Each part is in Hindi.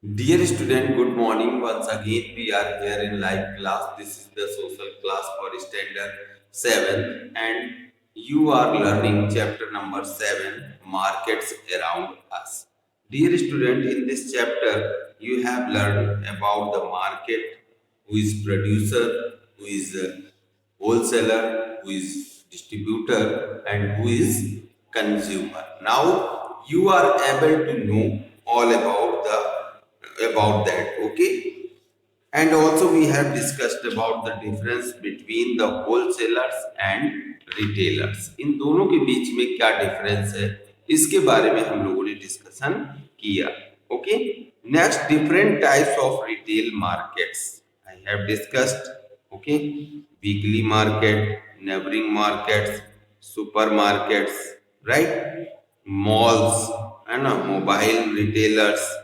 Dear student, good morning. Once again, we are here in live class. This is the social class for standard 7, and you are learning chapter number 7, Markets Around Us. Dear student, in this chapter, you have learned about the market, who is producer, who is wholesaler, who is distributor, and who is consumer. Now you are able to know all about that, okay? And also we have discussed about the difference between the wholesalers and retailers. इन दोनों के बीच में क्या डिफरेंस है, इसके बारे में हम लोगों ने डिस्कशन किया, okay? Next, different types of retail markets I have discussed, okay? Weekly market, neighbouring markets, super markets, right? Malls, है ना, मोबाइल रिटेलर्स,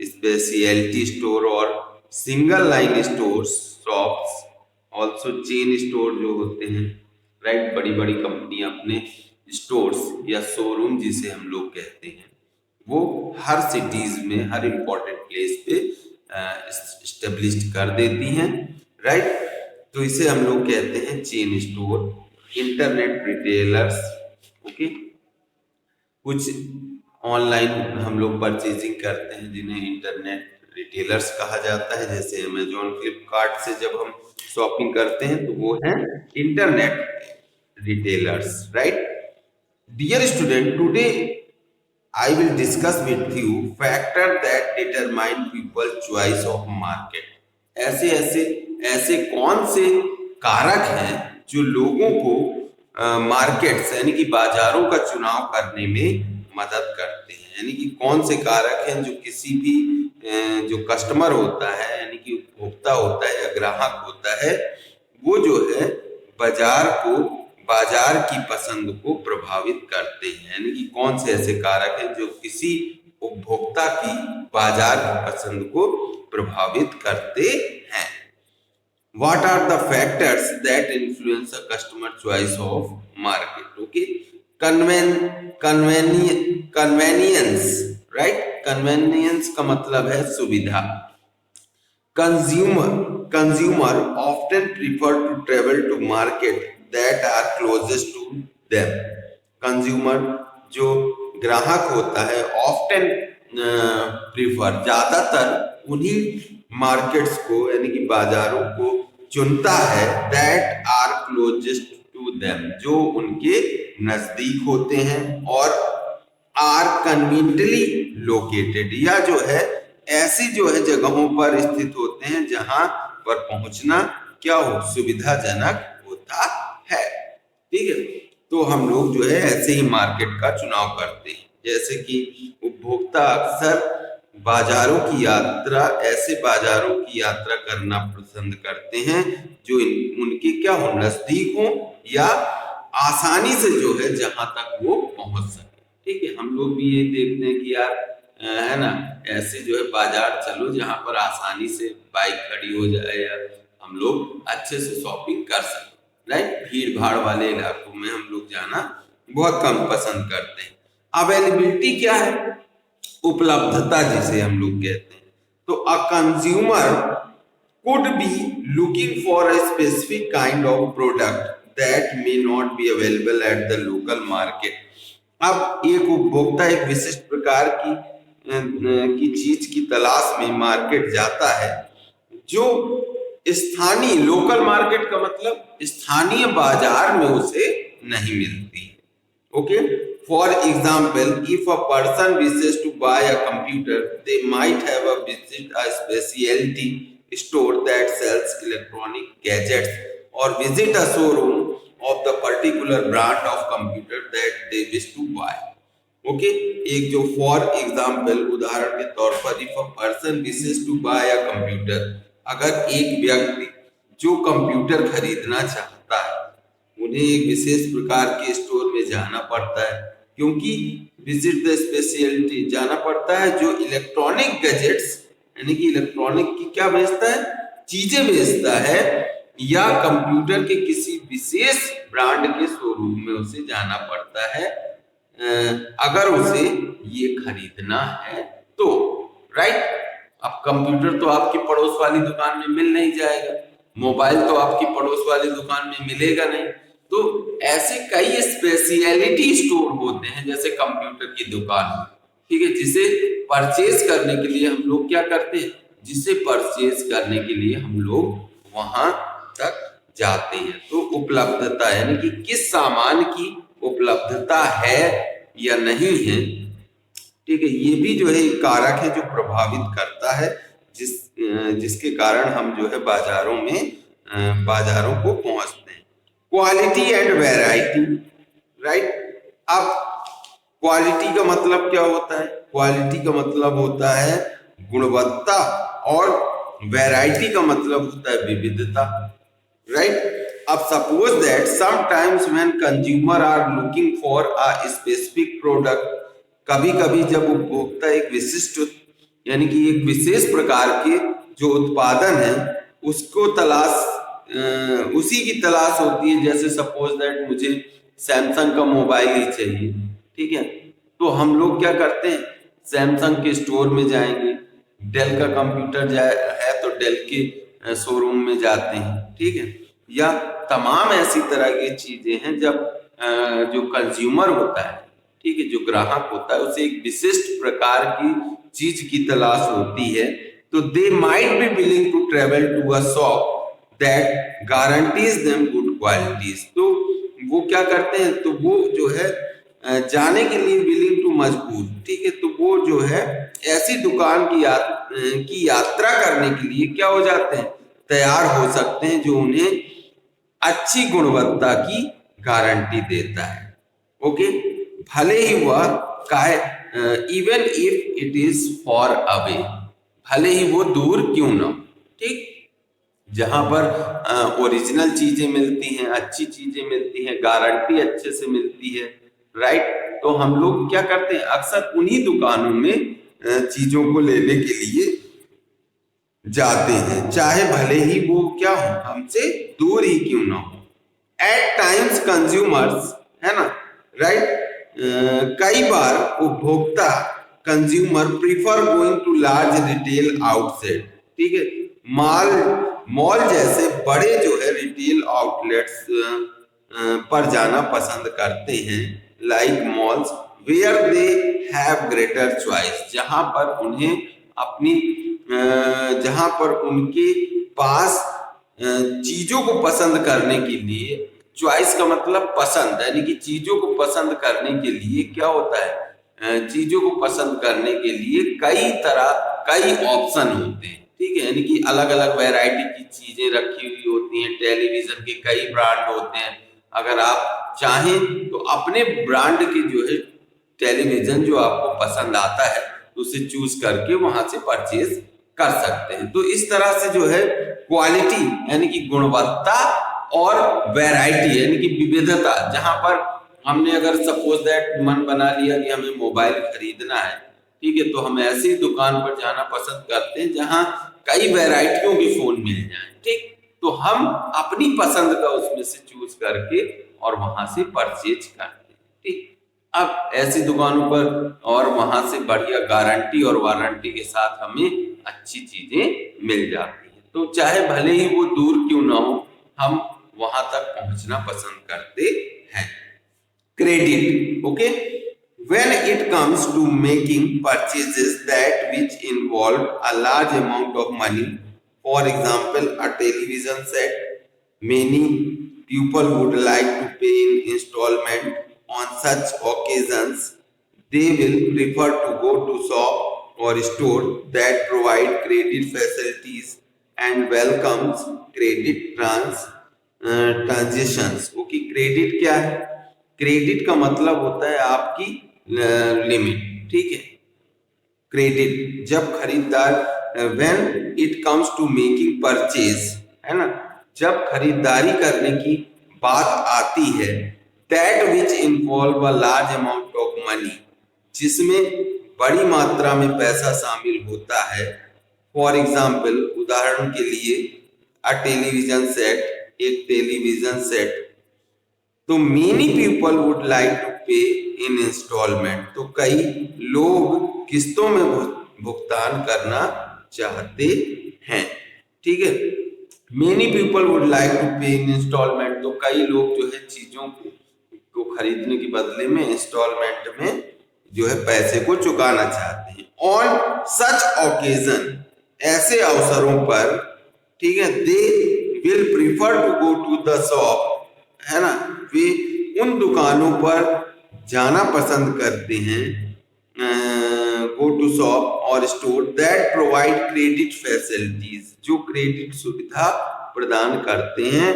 स्पेशलिटी स्टोर और single line stores, shops, also chain store जो होते हैं, राइट? बड़ी बड़ी कंपनियां अपने स्टोर्स या शोरूम जिसे हम लोग कहते हैं, वो हर सिटीज में, हर इंपॉर्टेंट प्लेस पे स्टेब्लिश कर देती हैं, राइट? तो इसे हम लोग कहते हैं chain store, internet retailers, okay? कुछ ऑनलाइन हम लोग परचेजिंग करते हैं जिन्हें इंटरनेट रिटेलर्स कहा जाता है, जैसे अमेजोन, फ्लिपकार्ट से जब हम शॉपिंग करते हैं तो वो है internet retailers, right? Dear student, today I will discuss with you factor that determine people choice of market. ऐसे ऐसे ऐसे कौन से कारक हैं जो लोगों को मार्केट्स यानी कि बाजारों का चुनाव करने में मदद करते हैं, यानी कि कौन से कारक हैं जो किसी भी जो कस्टमर होता है यानी कि उपभोक्ता होता है या ग्राहक होता है, वो जो है बाजार को बाजार की पसंद को प्रभावित करते हैं, यानी कि कौन से ऐसे कारक हैं जो किसी उपभोक्ता की बाजार की पसंद को प्रभावित करते हैं। What are the factors that influence a customer choice of market? Okay, convenience, right? Convenience का मतलब है सुविधा। Consumer often prefer to travel to market that are closest to them. Consumer जो ग्राहक होता है often प्रीफर, ज्यादातर उन्हीं मार्केट्स को यानी कि बाजारों को चुनता है that are closest to them, जो उनके नजदीक होते हैं, और आर कन्वीनियंटली लोकेटेड, या जो है ऐसी जो है जगहों पर स्थित होते हैं जहां पर पहुंचना क्या हो, सुविधाजनक होता है, ठीक है? तो हम लोग जो है ऐसे ही मार्केट का चुनाव करते हैं, जैसे कि उपभोक्ता अक्सर बाजारों की यात्रा ऐसे बाजारों की यात्रा करना पसंद करते हैं जो उनके क्या हो, नजदीक हो या आसानी से जो है जहां तक वो पहुंच सके, ठीक है? हम लोग भी ये देखते हैं कि यार है ना, ऐसे जो है बाजार चलो जहां पर आसानी से बाइक खड़ी हो जाए या हम लोग अच्छे से शॉपिंग कर सकें, राइट? भीड़ भाड़ वाले इलाकों में हम लोग जाना बहुत कम पसंद करते हैं। अवेलेबिलिटी क्या है, उपलब्धता जिसे हम लोग कहते हैं। तो a consumer could be looking for a specific kind of product that may not be available at the local market. अब एक उपभोक्ता एक विशिष्ट प्रकार की चीज की तलाश में मार्केट जाता है जो स्थानीय, लोकल मार्केट का मतलब स्थानीय बाजार में उसे नहीं मिलती, okay? For example, if a person wishes to buy a computer, they might have a visit a specialty store that sells electronic gadgets, or visit a showroom of the particular brand of computer that they wish to buy. Okay, एक जो फॉर एग्जाम्पल, उदाहरण के तौर पर, if a person wishes to buy a computer, अगर एक व्यक्ति जो कंप्यूटर खरीदना चाहता है उन्हें एक विशेष प्रकार के स्टोर में जाना पड़ता है, क्योंकि विजिट द स्पेशलिटी जाना पड़ता है जो इलेक्ट्रॉनिक गैजेट्स यानी कि इलेक्ट्रॉनिक की क्या बेचता है, चीजें बेचता है, या कंप्यूटर के किसी विशेष ब्रांड के शोरूम में उसे जाना पड़ता है अगर उसे ये खरीदना है तो, राइट? अब कंप्यूटर तो आपकी पड़ोस वाली दुकान में मिल नहीं जाएगा, मोबाइल तो आपकी पड़ोस वाली दुकान में मिलेगा नहीं। तो ऐसे कई स्पेशलिटी स्टोर होते हैं जैसे कंप्यूटर की दुकान, ठीक है, जिसे परचेज करने के लिए हम लोग क्या करते हैं, जिसे परचेज करने के लिए हम लोग वहां तक जाते हैं। तो उपलब्धता यानी कि किस सामान की उपलब्धता है या नहीं है, ठीक है, ये भी जो है एक कारक है जो प्रभावित करता है, जिसके कारण हम जो है बाजारों को पहुंचते हैं। Quality and variety, right. अब क्वालिटी का मतलब क्या होता है? क्वालिटी का मतलब होता है गुणवत्ता, और वैरायटी का मतलब होता है विविधता, राइट। अब suppose that sometimes when consumer are looking for a specific product, कभी कभी जब उपभोक्ता एक विशिष्ट यानी कि एक विशेष प्रकार के जो उत्पादन है उसको उसी की तलाश होती है। जैसे सपोज दैट मुझे सैमसंग का मोबाइल ही चाहिए, ठीक है, तो हम लोग क्या करते हैं, सैमसंग के स्टोर में जाएंगे, डेल का कंप्यूटर है तो डेल के शोरूम में जाते हैं, ठीक है। या तमाम ऐसी तरह की चीजें हैं जब जो कंज्यूमर होता है, ठीक है, जो ग्राहक होता है, उसे एक विशिष्ट प्रकार की चीज की तलाश होती है, तो they might be willing to travel to a shop that guarantees them good qualities. तो वो क्या करते हैं, तो वो जो है जाने के लिए विलिंग टू मजबूर, ठीक है, तो वो जो है ऐसी दुकान की यात्रा करने के लिए क्या हो जाते हैं, तैयार हो सकते हैं जो उन्हें अच्छी गुणवत्ता की गारंटी देता है। ओके, भले ही वह काहे even if it is for away, भले ही वो दूर क्यों ना हो, ठीक। जहां पर ओरिजिनल चीजें मिलती हैं, अच्छी चीजें मिलती हैं, गारंटी अच्छे से मिलती है, राइट। तो हम लोग क्या करते हैं, अक्सर उन्हीं दुकानों में चीजों को लेने के लिए जाते हैं, चाहे भले ही वो क्या हो, हमसे दूर ही क्यों ना हो। एट टाइम्स कंज्यूमर्स, है ना, राइट, कई बार उपभोक्ता consumer prefer going to large retail outlet, ठीक है, मॉल मॉल जैसे बड़े जो है रिटेल आउटलेट्स पर जाना पसंद करते हैं, like malls where they have greater choice, जहां पर उनके पास चीजों को पसंद करने के लिए, चॉइस का मतलब पसंद, यानी कि चीजों को पसंद करने के लिए क्या होता है, चीजों को पसंद करने के लिए कई ऑप्शन होते हैं, ठीक है, यानी कि अलग अलग वैरायटी की चीजें रखी हुई होती हैं। टेलीविजन के कई ब्रांड होते हैं, अगर आप चाहें तो अपने ब्रांड के जो है टेलीविजन जो आपको पसंद आता है उसे चूज करके वहां से परचेज कर सकते हैं। तो इस तरह से जो है क्वालिटी यानी कि गुणवत्ता और वैरायटी यानी कि विविधता, जहां पर हमने अगर सपोज दैट मन बना लिया कि हमें मोबाइल खरीदना है, ठीक है, तो हम ऐसी दुकान पर जाना पसंद करते हैं जहां कई वैरायटियों के फोन मिल जाएं, ठीक। तो हम अपनी पसंद का उसमें से चूज करके और वहां से परचेज करते हैं, ठीक। अब ऐसी दुकानों पर और वहां से बढ़िया गारंटी और वारंटी के साथ हमें अच्छी चीजें मिल जाती हैं। तो चाहे भले ही वो दूर क्यों ना हो, हम वहां तक पहुंचना पसंद करते हैं। Credit, okay, when it comes to making purchases that which involve a large amount of money, for example a television set, many people would like to pay in installment. On such occasions they will prefer to go to shop or store that provide credit facilities and welcomes credit transactions. Okay, credit क्या है? क्रेडिट का मतलब होता है आपकी लिमिट, ठीक है। क्रेडिट जब खरीदार when it comes to making purchase, है ना, जब खरीदारी करने की बात आती है, that which involve a large amount of money, जिसमें बड़ी मात्रा में पैसा शामिल होता है। फॉर एग्जाम्पल, उदाहरण के लिए अ टेलीविजन सेट, एक टेलीविजन सेट, तो many people would like to pay in instalment, तो कई लोग किस्तों में भुगतान करना चाहते हैं। ठीक है, many people would like to pay in instalment, तो कई लोग जो है चीजों को खरीदने के बदले में इंस्टॉलमेंट में जो है पैसे को चुकाना चाहते हैं। ऑन सच ओकेजन, ऐसे अवसरों पर, ठीक है, they will prefer to go to the shop, है ना, वे उन दुकानों पर जाना पसंद करते हैं, गो टू शॉप और store that provide credit facilities, जो क्रेडिट सुविधा प्रदान करते हैं,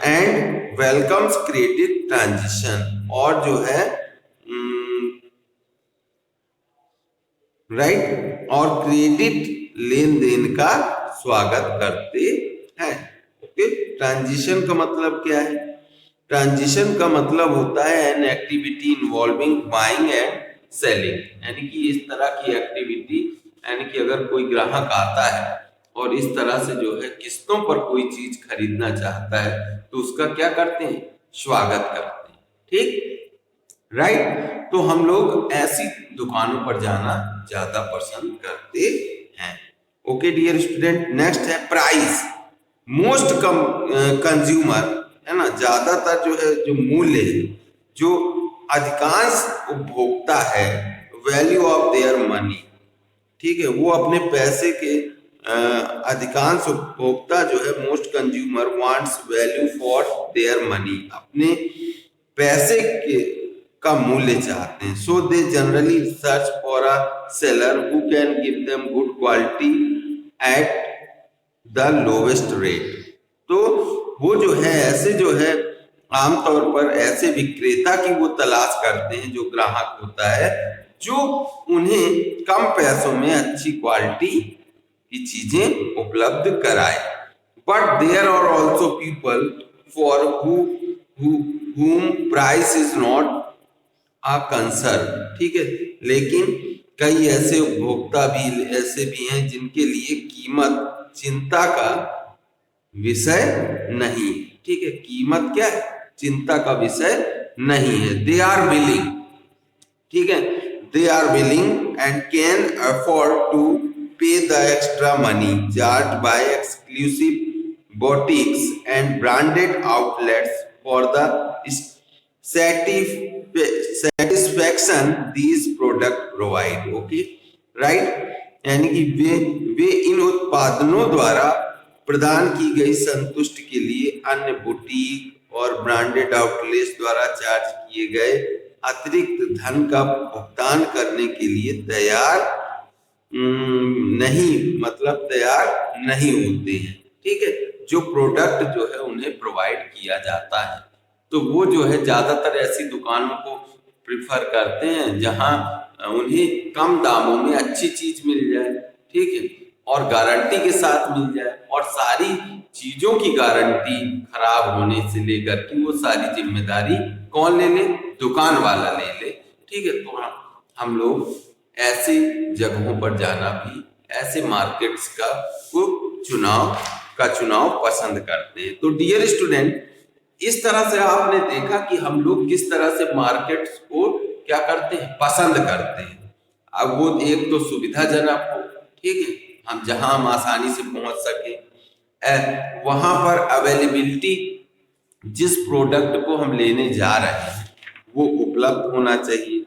एंड वेलकम्स क्रेडिट ट्रांजिशन, और जो है राइट, और क्रेडिट लेन देन का स्वागत करते हैं। ओके, ट्रांजिशन का मतलब क्या है? ट्रांजिशन का मतलब होता है an activity involving buying and selling, यानी कि इस तरह की एक्टिविटी, यानी कि अगर कोई ग्राहक आता है और इस तरह से जो है किस्तों पर कोई चीज खरीदना चाहता है तो उसका क्या करते हैं? स्वागत करते हैं। ठीक, राइट, तो हम लोग ऐसी दुकानों पर जाना ज्यादा पसंद करते हैं। ओके डियर स्टूडेंट, नेक्स्ट है प्राइस। मोस्ट कंज्यूमर, है ना, ज्यादातर जो है जो मूल्य है, जो अधिकांश उपभोक्ता है, वैल्यू ऑफ देयर मनी, ठीक है, वो अपने पैसे के अधिकांश उपभोक्ता जो है most consumer wants value for their money, अपने पैसे के का मूल्य चाहते हैं। So they generally search for a seller who can give them good quality at the lowest rate. तो वो जो है ऐसे जो है आमतौर पर ऐसे विक्रेता की वो तलाश करते हैं, जो ग्राहक होता है, जो उन्हें कम पैसों में अच्छी क्वालिटी की चीजें उपलब्ध कराए। But there are also people for whom price is not a concern, ठीक है, लेकिन कई ऐसे उपभोक्ता भी ऐसे भी हैं जिनके लिए कीमत चिंता का विषय नहीं। ठीक है, कीमत क्या है? चिंता का विषय नहीं है। दे आर विलिंग, ठीक है, they are willing and can afford to pay the extra money charge by exclusive boutiques and branded outlets for the satisfaction these product provide। okay, right, यानी कि वे इन उत्पादनों द्वारा प्रदान की गई संतुष्टि के लिए अन्य बुटीक और ब्रांडेड आउटलेट्स द्वारा चार्ज किए गए अतिरिक्त धन का भुगतान करने के लिए तैयार नहीं, मतलब तैयार नहीं होते हैं। ठीक है, जो प्रोडक्ट जो है उन्हें प्रोवाइड किया जाता है, तो वो जो है ज्यादातर ऐसी दुकानों को प्रिफर करते हैं जहां उन्हें कम दामों में अच्छी चीज मिल जाए, ठीक है, और गारंटी के साथ मिल जाए, और सारी चीजों की गारंटी खराब होने से लेकर के वो सारी जिम्मेदारी कौन ले ले? दुकान वाला ले ले। ठीक है, तो हम लोग ऐसी जगहों पर जाना भी, ऐसे मार्केट्स का चुनाव पसंद करते हैं। तो डियर स्टूडेंट, इस तरह से आपने देखा कि हम लोग किस तरह से मार्केट्स को क्या करते हैं? पसंद करते हैं। अब वो एक तो सुविधाजनक हो, ठीक है, हम जहां हम आसानी से पहुंच सके, वहां पर अवेलेबिलिटी, जिस प्रोडक्ट को हम लेने जा रहे हैं वो उपलब्ध होना चाहिए।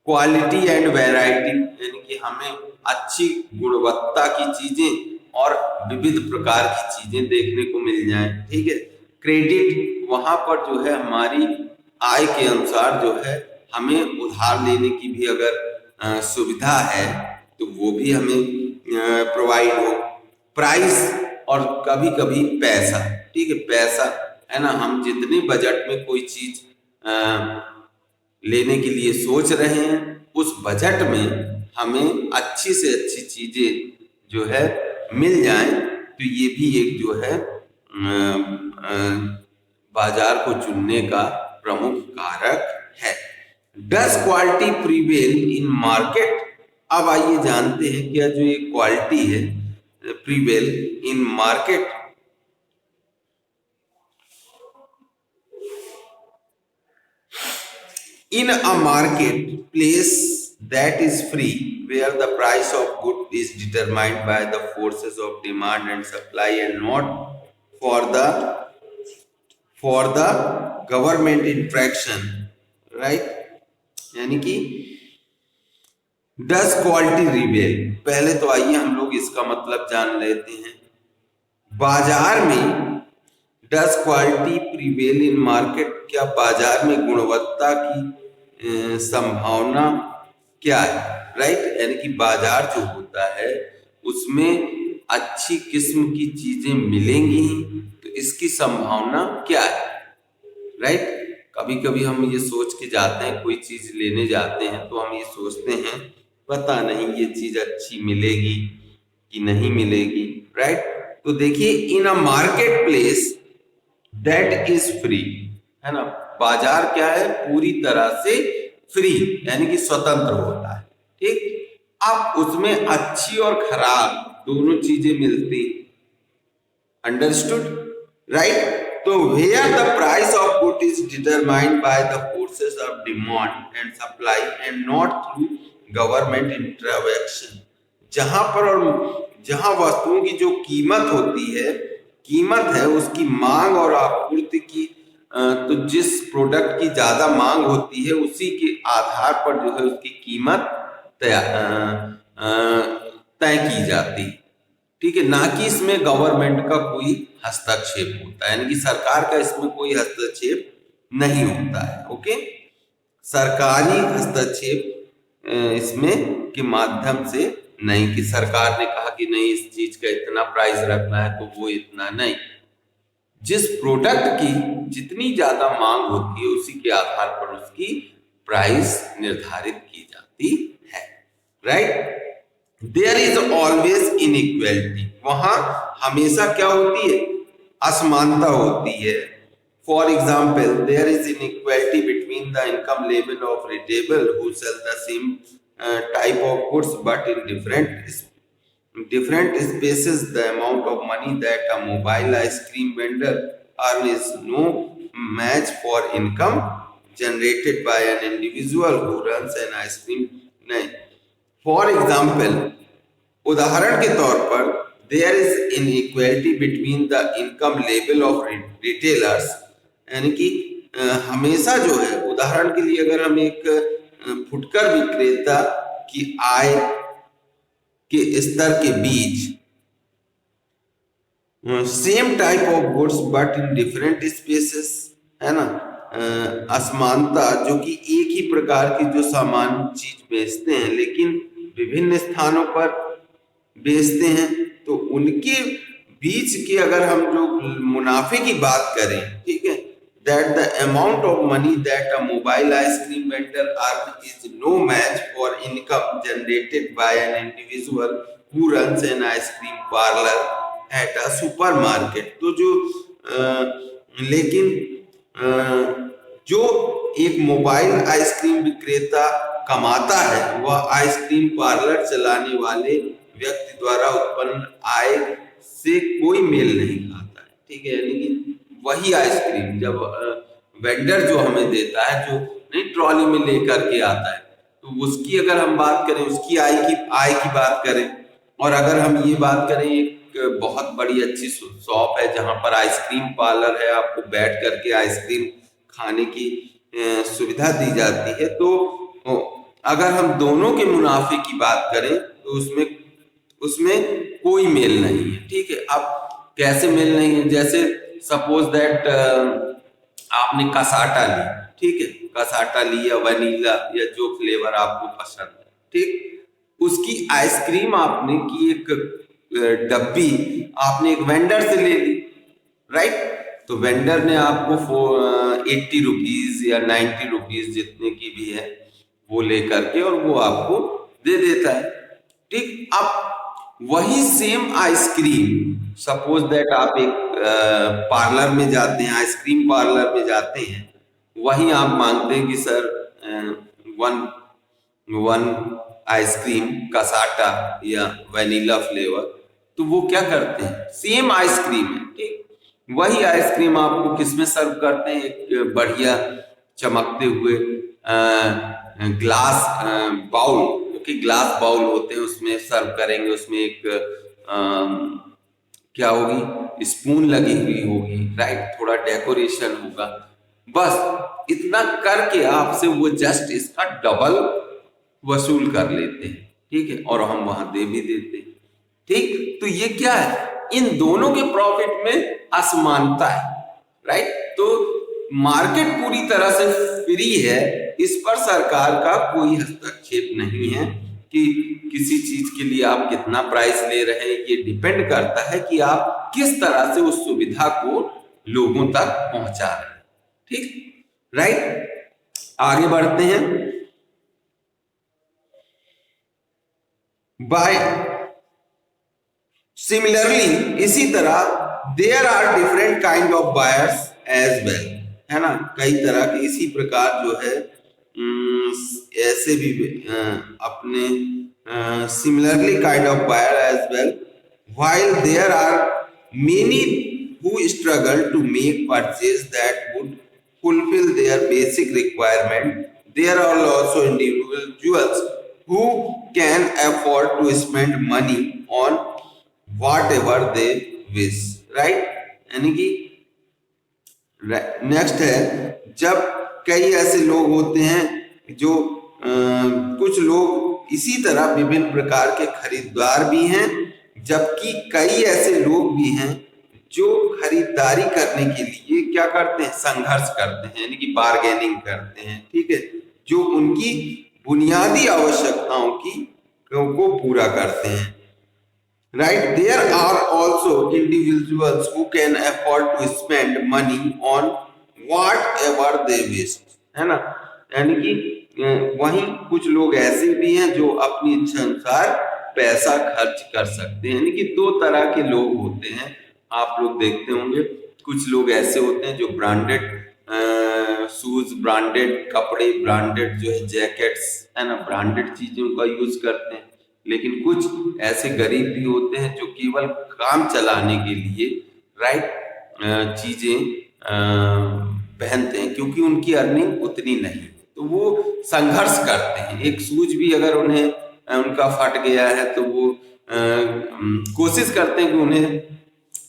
क्वालिटी एंड वैरायटी, यानी कि हमें अच्छी गुणवत्ता की चीजें और विविध प्रकार की चीजें देखने को मिल जाएं। ठीक है, क्रेडिट, वहां पर जो है हमारी आय के अनुसार जो है हमें उधार लेने की भी अगर सुविधा है तो वो भी हमें प्रोवाइड हो। प्राइस और कभी कभी पैसा, ठीक है, पैसा, है ना, हम जितने बजट में कोई चीज लेने के लिए सोच रहे हैं उस बजट में हमें अच्छी से अच्छी चीजें जो है मिल जाएं, तो ये भी एक जो है बाजार को चुनने का प्रमुख कारक है। Does quality prevail in market? अब आइए जानते हैं क्या जो ये क्वालिटी है prevail in market. In a market place that is free, where the price of good is determined by the forces of demand and supply and not for the government interaction, right? यानी कि डस क्वालिटी रिवेल, पहले तो आइए हम लोग इसका मतलब जान लेते हैं। बाजार में डस क्वालिटी प्रिवेल इन मार्केट, क्या बाजार में गुणवत्ता की संभावना क्या है, राइट? यानी कि बाजार जो होता है उसमें अच्छी किस्म की चीजें मिलेंगी, तो इसकी संभावना क्या है, राइट? कभी कभी हम ये सोच के जाते हैं, कोई चीज लेने जाते हैं तो हम ये सोचते हैं पता नहीं ये चीज अच्छी मिलेगी कि नहीं मिलेगी, राइट? तो देखिए, in a market place that is free, है ना, बाजार क्या है, पूरी तरह से फ्री यानी कि स्वतंत्र होता है, ठीक? अब उसमें अच्छी और खराब दोनों चीजें मिलती, अंडरस्टूड, राइट? तो where the price of good is determined by the forces of demand and supply and not through government intervention, जहां पर और जहां वस्तुओं की जो कीमत होती है, कीमत है उसकी मांग और आपूर्ति की, तो जिस प्रोडक्ट की ज्यादा मांग होती है उसी के आधार पर जो है उसकी कीमत तय की जाती, ठीक है, ना कि इसमें गवर्नमेंट का कोई हस्तक्षेप होता है, यानी कि सरकार का इसमें कोई हस्तक्षेप नहीं होता है, ओके? सरकारी हस्तक्षेप इसमें के माध्यम से नहीं कि सरकार ने कहा कि नहीं इस चीज का इतना प्राइस रखना है तो वो इतना नहीं, जिस प्रोडक्ट की जितनी ज्यादा मांग होती है उसी के आधार पर उसकी प्राइस निर्धारित की जाती है, right? There is always inequality, वहां हमेशा क्या होती है, असमानता होती है। For example, there is inequality between the income level of retailer who sell the same type of goods but in different spaces. The amount of money that a mobile ice cream vendor earns is no match for income generated by an individual who runs an ice cream. नहीं, for example, उदाहरण के तौर पर, there is inequality between the income level of retailers, यानी कि हमेशा जो है, उदाहरण के लिए अगर हम एक फुटकर विक्रेता की आय के स्तर के बीच same type of goods but in different spaces, है ना, असमानता, जो कि एक ही प्रकार की जो सामान चीज बेचते हैं लेकिन विभिन्न स्थानों पर बेचते हैं, तो उनके बीच की अगर हम जो मुनाफे की बात करें, ठीक है, that the amount of money that a mobile ice cream vendor earns is no match for income generated by an individual who runs an ice cream parlor at a supermarket. तो जो लेकिन जो एक मोबाइल आइसक्रीम विक्रेता कमाता है वह आइसक्रीम पार्लर चलाने वाले व्यक्ति द्वारा उत्पन्न आय से कोई मेल नहीं खाता है, ठीक है? यानी कि वही आइसक्रीम जब वेंडर जो हमें देता है, जो नहीं ट्रॉली में लेकर के आता है, तो उसकी अगर हम बात करें, उसकी आय की बात करें, और अगर हम ये बात करें एक बहुत बड़ी अच्छी शॉप है जहां पर आइसक्रीम पार्लर है, आपको बैठ करके आइसक्रीम खाने की सुविधा दी जाती है, तो अगर हम दोनों के मुनाफे की बात करें तो उसमें कोई मेल नहीं है, ठीक है? अब कैसे मेल नहीं है? जैसे सपोज दैट आपने कसाटा ली, ठीक है, कसाटा ली या वनीला या जो फ्लेवर आपको पसंद है, ठीक, उसकी आइसक्रीम आपने की एक डब्बी आपने एक वेंडर से ले ली, राइट? तो वेंडर ने आपको 80 रुपीज या 90 रुपीज जितने की भी है वो लेकर के और वो आपको दे देता है, ठीक? अब वही सेम आइसक्रीम, सपोज दैट आप एक पार्लर में जाते हैं, आइसक्रीम पार्लर में जाते हैं, वहीं आप मांगते हैं कि सर वन आइसक्रीम कसाटा या वनीला फ्लेवर, तो वो क्या करते हैं, सेम आइसक्रीम है, ठीक, वही आइसक्रीम आपको किसमें सर्व करते हैं, एक बढ़िया चमकते हुए glass bowl okay, glass bowl होते हैं, उसमें सर्व करेंगे, उसमें एक क्या होगी, स्पून लगी हुई होगी, राइट, थोड़ा डेकोरेशन होगा, बस इतना करके आपसे वो जस्ट इसका डबल वसूल कर लेते हैं, ठीक है, और हम वहां दे भी देते हैं। ठीक, तो ये क्या है, इन दोनों के प्रॉफिट में असमानता है, राइट। तो मार्केट पूरी तरह से फ्री है, इस पर सरकार का कोई हस्तक्षेप नहीं है कि किसी चीज के लिए आप कितना प्राइस ले रहे हैं। ये डिपेंड करता है कि आप किस तरह से उस सुविधा को लोगों तक पहुंचा रहे हैं, ठीक, राइट। आगे बढ़ते हैं। बाय सिमिलरली, इसी तरह there are different kind of buyers as well, है ना, कई तरह के इसी प्रकार जो है ऐसे भी अपने similarly kind of buyer as well, while there are many who struggle to make purchase that would fulfill their basic requirement, there are also individuals who can afford to spend money on whatever they wish, right। यानी कि नेक्स्ट है, जब कई ऐसे लोग होते हैं जो कुछ लोग इसी तरह विभिन्न प्रकार के खरीदार भी हैं, जबकि कई ऐसे लोग भी हैं जो खरीदारी करने के लिए क्या करते हैं, संघर्ष करते हैं, यानी कि बार्गेनिंग करते हैं, ठीक है, जो उनकी बुनियादी आवश्यकताओं को पूरा करते हैं, right। There are also individuals who can afford to spend money on whatever they wish, है ना, यानी कि वहीं कुछ लोग ऐसे भी हैं जो अपनी इच्छा अनुसार पैसा खर्च कर सकते हैं। यानी कि दो तरह के लोग होते हैं, आप लोग देखते होंगे, कुछ लोग ऐसे होते हैं जो ब्रांडेड शूज, ब्रांडेड कपड़े, ब्रांडेड जो है जैकेट्स, है ना, ब्रांडेड चीजों का यूज करते हैं, लेकिन कुछ ऐसे गरीब भी होते हैं जो केवल काम चलाने के लिए, राइट, चीजें पहनते हैं, क्योंकि उनकी अर्निंग उतनी नहीं, तो वो संघर्ष करते हैं। एक शूज भी अगर उन्हें उनका फट गया है तो वो कोशिश करते हैं कि उन्हें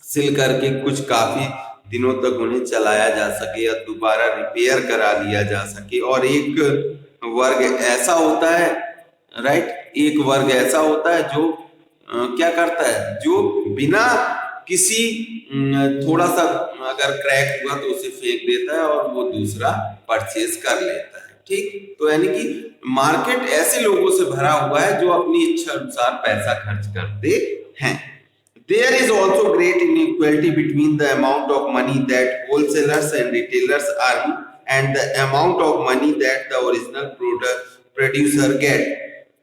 सिल करके कुछ काफी दिनों तक उन्हें चलाया जा सके या दोबारा रिपेयर करा लिया जा सके। और एक वर्ग ऐसा होता है, राइट, एक वर्ग ऐसा होता है जो क्या करता है, जो बिना किसी थोड़ा सा अगर क्रैक हुआ तो उसे फेंक देता है और वो दूसरा परचेज कर लेता है, ठीक। तो यानी कि मार्केट ऐसे लोगों से भरा हुआ है जो अपनी इच्छा अनुसार पैसा खर्च करते हैं। There is also great inequality between the amount of money that wholesalers and retailers earn and the amount of money that the original producer get,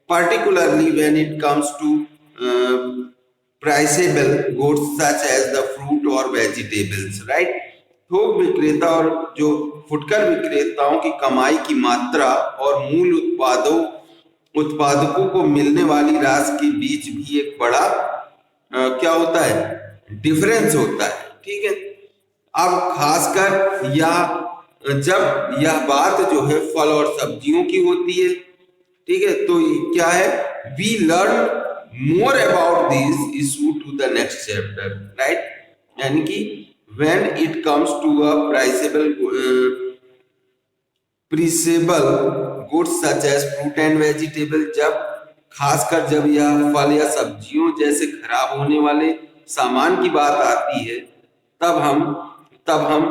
particularly when it comes to priceable goods such as the fruit or vegetables, right। थोक विक्रेता और जो फुटकर विक्रेताओं की कमाई की मात्रा और मूल उत्पादकों को मिलने वाली राशि के बीच भी एक बड़ा क्या होता है, डिफरेंस होता है, ठीक है। अब खासकर जब यह बात जो है फल और सब्जियों की होती है, ठीक है, तो क्या है, we learn more about this issue to the next chapter, right. यानी कि when it comes to a perishable goods such as fruit and vegetable, खासकर जब यह फल या सब्जियों जैसे खराब होने वाले सामान की बात आती है, तब हम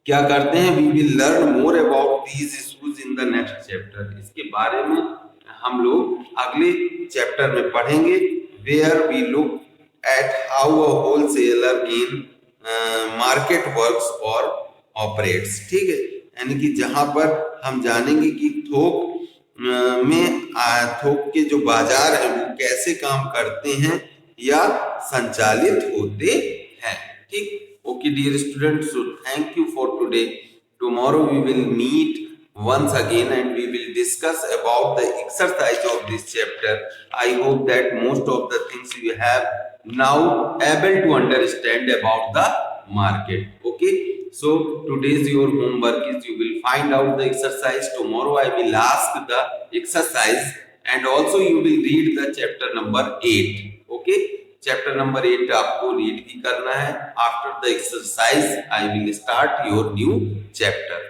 क्या करते हैं, we will learn more about these issues in the next chapter. इसके बारे में हम लोग अगले चैप्टर में पढ़ेंगे, where we look at how a wholesaler in market works और ऑपरेट्स, ठीक है। यानी कि जहां पर हम जानेंगे कि थोक के जो बाजार है वो कैसे काम करते हैं या संचालित होते हैं, ठीक। Okay dear students, so thank you for today. Tomorrow we will meet once again and we will discuss about the exercise of this chapter. I hope that most of the things you have now able to understand about the market. Okay, so today's your homework is you will find out the exercise. Tomorrow I will ask the exercise and also you will read the chapter number 8. Okay, chapter number 8 आपको read भी करना है. After the exercise I will start your new chapter.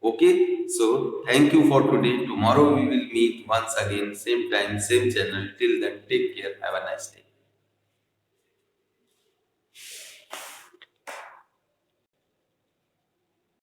Okay, so thank you for today. Tomorrow we will meet once again, same time, same channel. Till then,